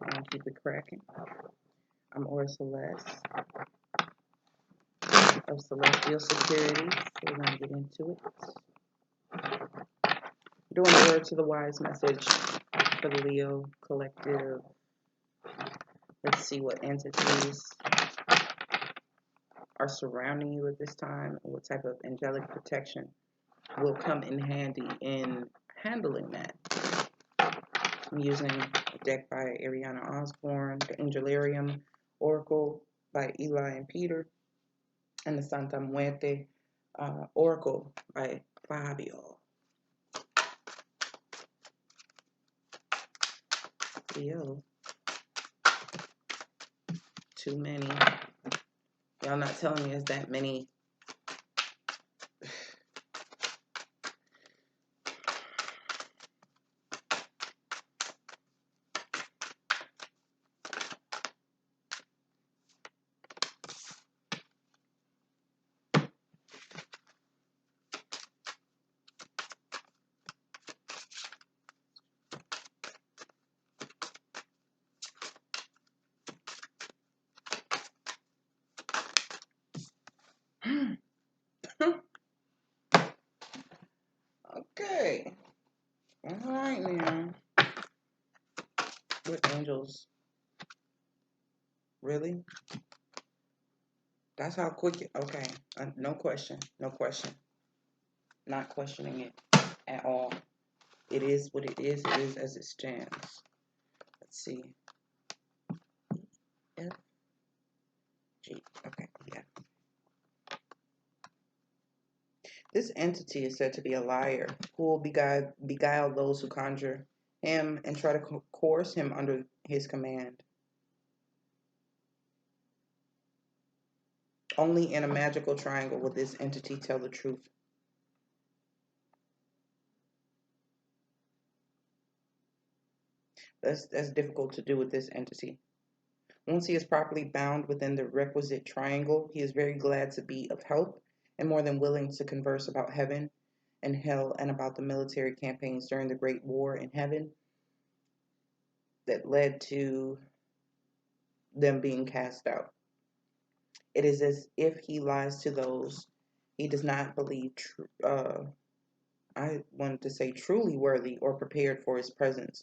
And keep it cracking. I'm Aura Celeste of Celestial Security. So we're going to get into it. Doing the word to the wise message for the Leo collective. Let's see what entities are surrounding you at this time and what type of angelic protection will come in handy in handling that. I'm using a deck by Ariana Osborne, the Angelarium Oracle by Eli and Peter, and the Santa Muerte Oracle by Fabio. Leo. Too many. Y'all not telling me it's that many. Okay. All right now. Good angels. Really? That's how quick you... Okay. No question. No question. Not questioning it at all. It is what it is. It is as it stands. Let's see. F, G. Okay. Yeah. This entity is said to be a liar who will beguile those who conjure him and try to coerce him under his command. Only in a magical triangle will this entity tell the truth. That's difficult to do with this entity. Once he is properly bound within the requisite triangle, he is very glad to be of help and more than willing to converse about heaven and hell and about the military campaigns during the Great War in heaven that led to them being cast out. It is as if he lies to those he does not believe I wanted to say truly worthy or prepared for his presence,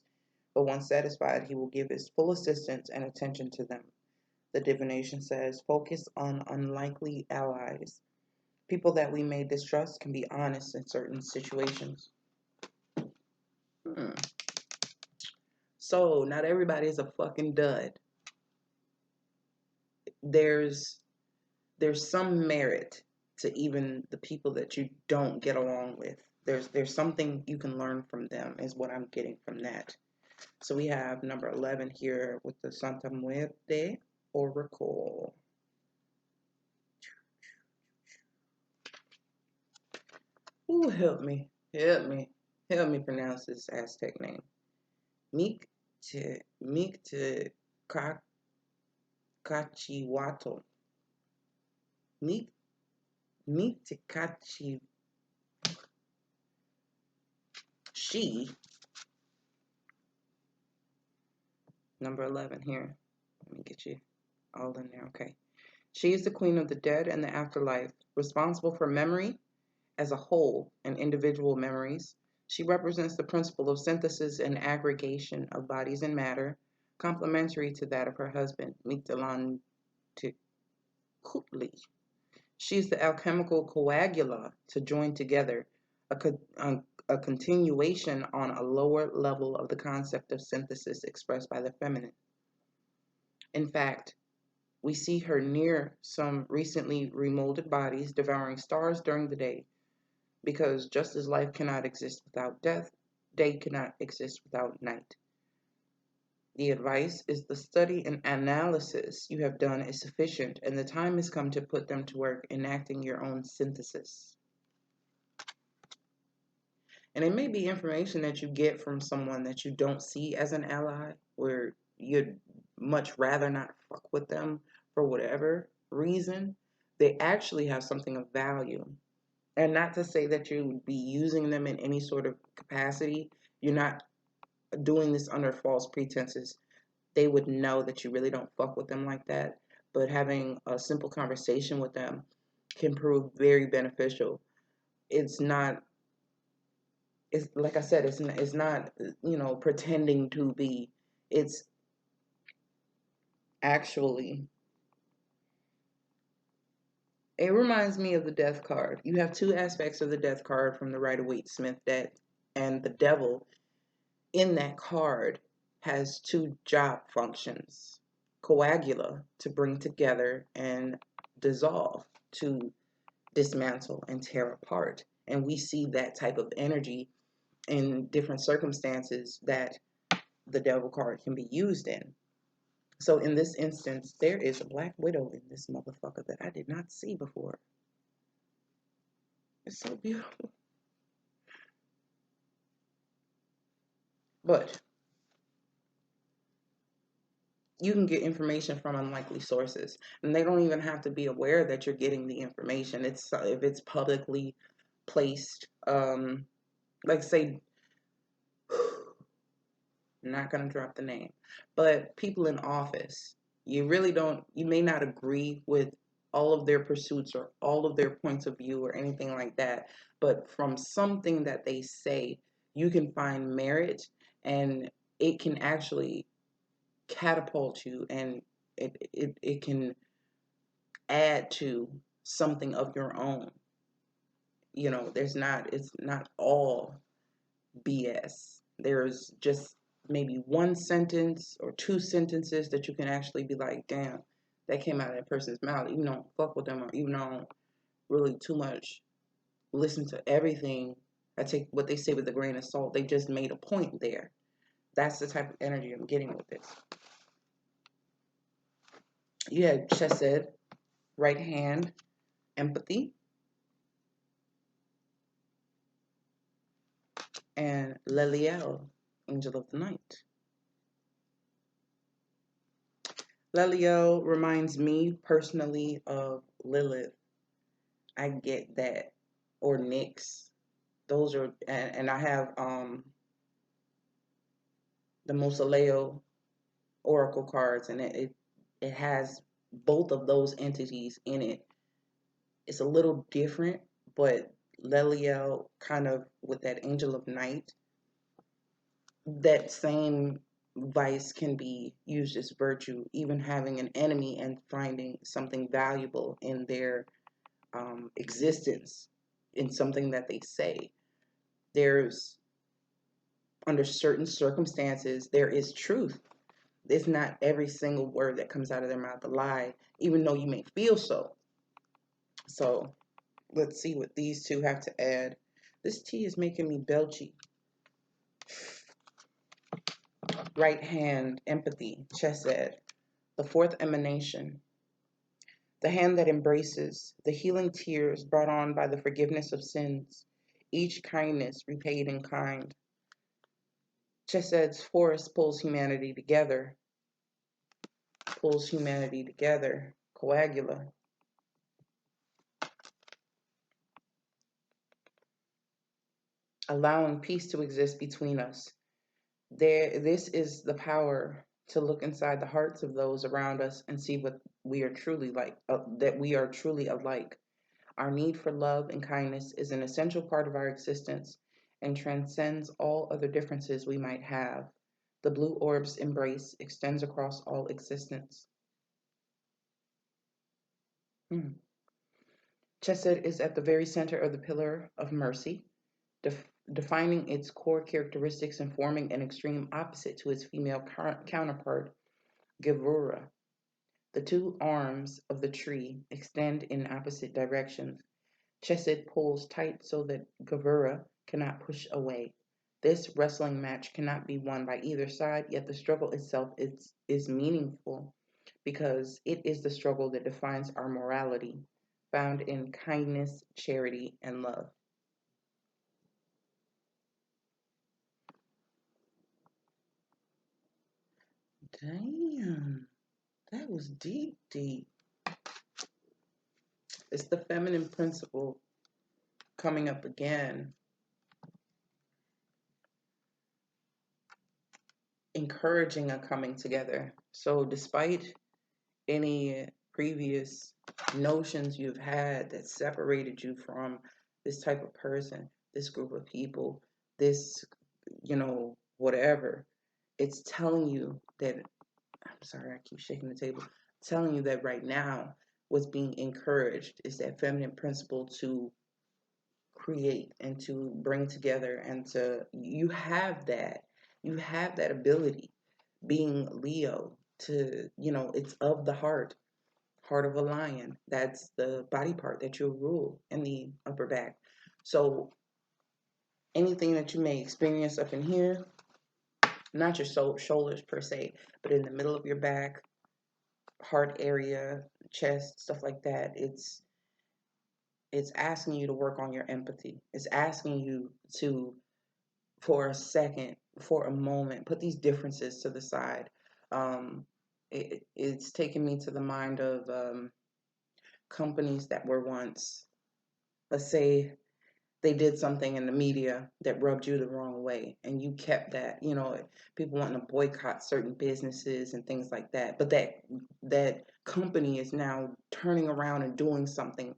but once satisfied, he will give his full assistance and attention to them. The divination says, focus on unlikely allies. People that we may distrust can be honest in certain situations. So, not everybody is a fucking dud. There's some merit to even the people that you don't get along with. There's something you can learn from them, is what I'm getting from that. So we have number 11 here with the Santa Muerte Oracle. Ooh, help me pronounce this Aztec name. Cachihuatl. Mictecachi. She. Number 11 here. Let me get you all in there. Okay. She is the queen of the dead and the afterlife, responsible for memory as a whole and individual memories. She represents the principle of synthesis and aggregation of bodies and matter, complementary to that of her husband, Mictlantecuhtli. She is the alchemical coagula to join together, a continuation on a lower level of the concept of synthesis expressed by the feminine. In fact, we see her near some recently remolded bodies devouring stars during the day, because just as life cannot exist without death, day cannot exist without night. The advice is the study and analysis you have done is sufficient, and the time has come to put them to work enacting your own synthesis. And it may be information that you get from someone that you don't see as an ally, where you'd much rather not fuck with them for whatever reason. They actually have something of value. And not to say that you would be using them in any sort of capacity. You're not doing this under false pretenses. they would know that you really don't fuck with them like that. But having a simple conversation with them can prove very beneficial. It's not, it's like I said, it's not, pretending to be. It's actually, it reminds me of the death card. You have two aspects of the death card from the Rider-Waite-Smith deck, and the devil in that card has two job functions: coagula, to bring together and dissolve, to dismantle and tear apart. And we see that type of energy in different circumstances that the devil card can be used in. So in this instance, there is a black widow in this motherfucker that I did not see before. It's so beautiful. But you can get information from unlikely sources, and they don't even have to be aware that you're getting the information. It's if it's publicly placed, like say, I'm not going to drop the name, but people in office, you really don't, you may not agree with all of their pursuits or all of their points of view or anything like that, but from something that they say, you can find merit, and it can actually catapult you, and it can add to something of your own. It's not all BS. There's just maybe one sentence or two sentences that you can actually be like, damn, that came out of that person's mouth. Even though I don't fuck with them, or even though I don't really too much listen to everything, I take what they say with a grain of salt. They just made a point there. That's the type of energy I'm getting with this. You had Chesed, right hand, empathy, and Leliel, angel of the night. Leliel reminds me personally of Lilith. I get that. Or Nyx. Those are, and I have the Mausoleo Oracle cards, and it has both of those entities in it. It's a little different, but Leliel kind of with that angel of night, that same vice can be used as virtue, even having an enemy and finding something valuable in their existence, in something that they say. There's, under certain circumstances, there is truth. It's not every single word that comes out of their mouth a lie, even though you may feel so. So let's see what these two have to add. This tea is making me belchy. Right hand, empathy, Chesed, the fourth emanation. The hand that embraces, the healing tears brought on by the forgiveness of sins, each kindness repaid in kind. Chesed's forest pulls humanity together, coagula. Allowing peace to exist between us. This is the power to look inside the hearts of those around us and see what we are truly like, that we are truly alike. Our need for love and kindness is an essential part of our existence and transcends all other differences we might have. The blue orb's embrace extends across all existence. Chesed is at the very center of the pillar of mercy, defining its core characteristics and forming an extreme opposite to its female counterpart, Gevura. The two arms of the tree extend in opposite directions. Chesed pulls tight so that Gevura cannot push away. This wrestling match cannot be won by either side, yet the struggle itself is meaningful because it is the struggle that defines our morality, found in kindness, charity, and love. Damn, that was deep, deep. It's the feminine principle coming up again. encouraging a coming together. So despite any previous notions you've had that separated you from this type of person, this group of people, this, whatever, it's telling you that, I'm sorry, I keep shaking the table, telling you that right now, what's being encouraged is that feminine principle to create and to bring together and to, you have that ability being Leo to, it's of the heart of a lion. That's the body part that you'll rule in the upper back. So anything that you may experience up in here, not your shoulders per se, but in the middle of your back, heart area, chest, stuff like that, it's asking you to work on your empathy. It's asking you to, for a second, for a moment, put these differences to the side. It's taken me to the mind of companies that were once, let's say, they did something in the media that rubbed you the wrong way, and you kept that. People wanting to boycott certain businesses and things like that, but that company is now turning around and doing something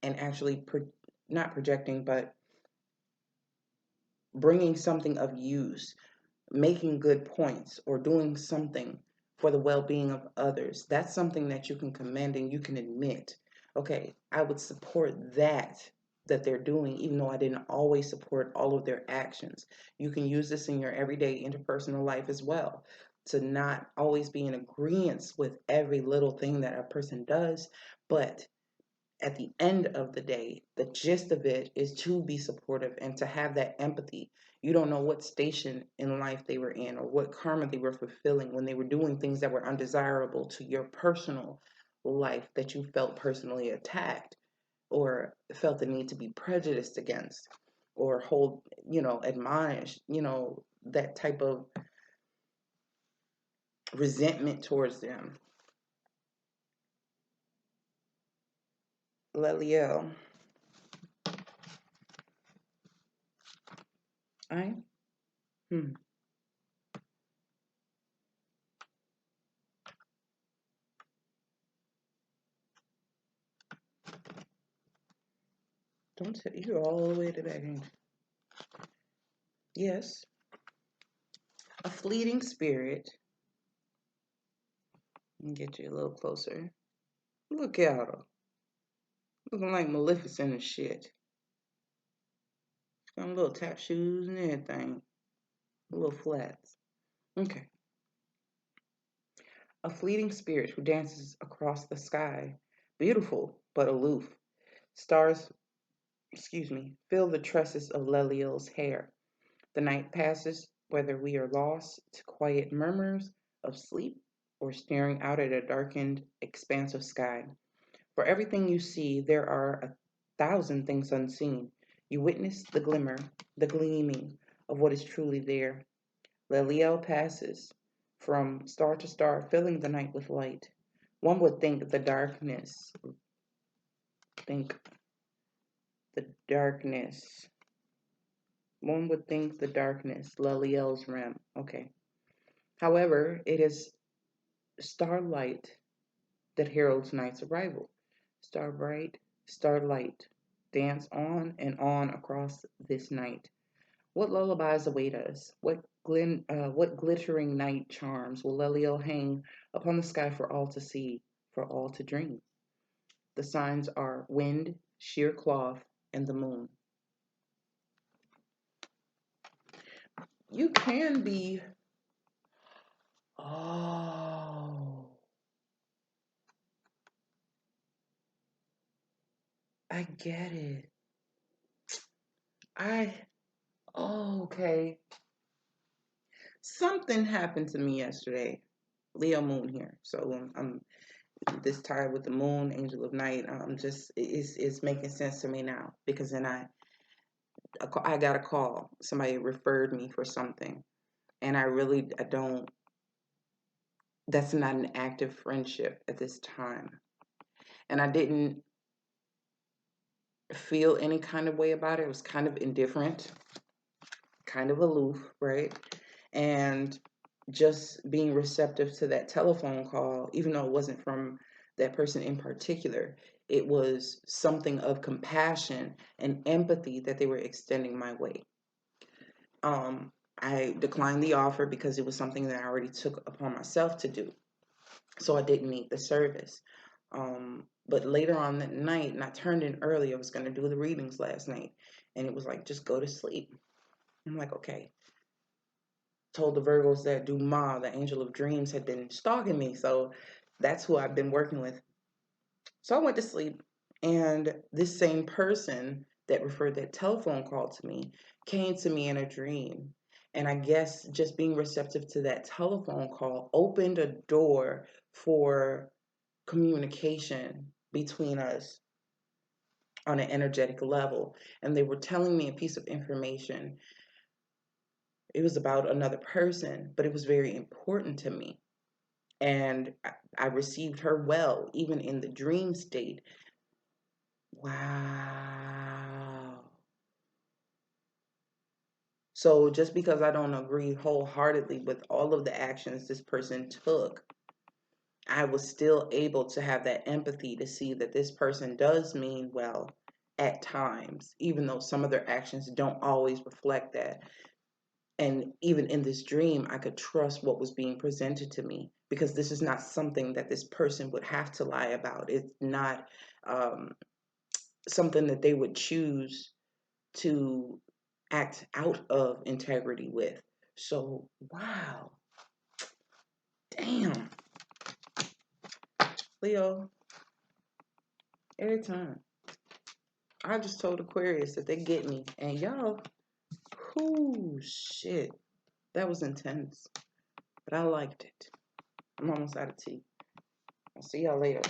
and actually not projecting, but bringing something of use, making good points, or doing something for the well-being of others. That's something that you can commend and you can admit, okay, I would support that they're doing, even though I didn't always support all of their actions. You can use this in your everyday interpersonal life as well, to not always be in agreement with every little thing that a person does, but at the end of the day, the gist of it is to be supportive and to have that empathy. You don't know what station in life they were in or what karma they were fulfilling when they were doing things that were undesirable to your personal life, that you felt personally attacked or felt the need to be prejudiced against or hold, admonished, that type of resentment towards them. Leliel, I, don't tell you all the way to the back end. Yes, a fleeting spirit. Let me get you a little closer. Look at her. Looking like Maleficent and shit. Got little tap shoes and everything. Little flats. Okay. A fleeting spirit who dances across the sky. Beautiful, but aloof. Stars, fill the tresses of Leliel's hair. The night passes, whether we are lost to quiet murmurs of sleep or staring out at a darkened expanse of sky. For everything you see, there are 1,000 things unseen. You witness the glimmer, the gleaming of what is truly there. Leliel passes from star to star, filling the night with light. One would think the darkness, think the darkness, one would think the darkness, Leliel's realm. Okay. However, it is starlight that heralds night's arrival. Star bright, starlight, dance on and on across this night. What lullabies await us? What glittering night charms will Leliel hang upon the sky for all to see, for all to dream? The signs are wind, sheer cloth, and the moon. You can be. Oh, I get it. I. Oh, okay. Something happened to me yesterday. Leo moon here. So I'm this tied with the moon, angel of night. Just it's making sense to me now, because then I got a call. Somebody referred me for something, and I don't. That's not an active friendship at this time, and I didn't feel any kind of way about it. It was kind of indifferent, kind of aloof, right? And just being receptive to that telephone call, even though it wasn't from that person in particular, it was something of compassion and empathy that they were extending my way. I declined the offer because it was something that I already took upon myself to do. So I didn't need the service. But later on that night, and I turned in early, I was going to do the readings last night, and it was like, just go to sleep. I'm like, okay. Told the Virgos that Duma, the angel of dreams, had been stalking me. So that's who I've been working with. So I went to sleep, and this same person that referred that telephone call to me came to me in a dream. And I guess just being receptive to that telephone call opened a door for communication between us on an energetic level. And they were telling me a piece of information. It was about another person, but it was very important to me. And I received her well, even in the dream state. Wow. So just because I don't agree wholeheartedly with all of the actions this person took, I was still able to have that empathy to see that this person does mean well at times, even though some of their actions don't always reflect that. And even in this dream, I could trust what was being presented to me, because this is not something that this person would have to lie about. It's not something that they would choose to act out of integrity with. So, wow. Damn. Leo, every time. I just told Aquarius that they get me. And y'all, whoo, shit. That was intense. But I liked it. I'm almost out of tea. I'll see y'all later.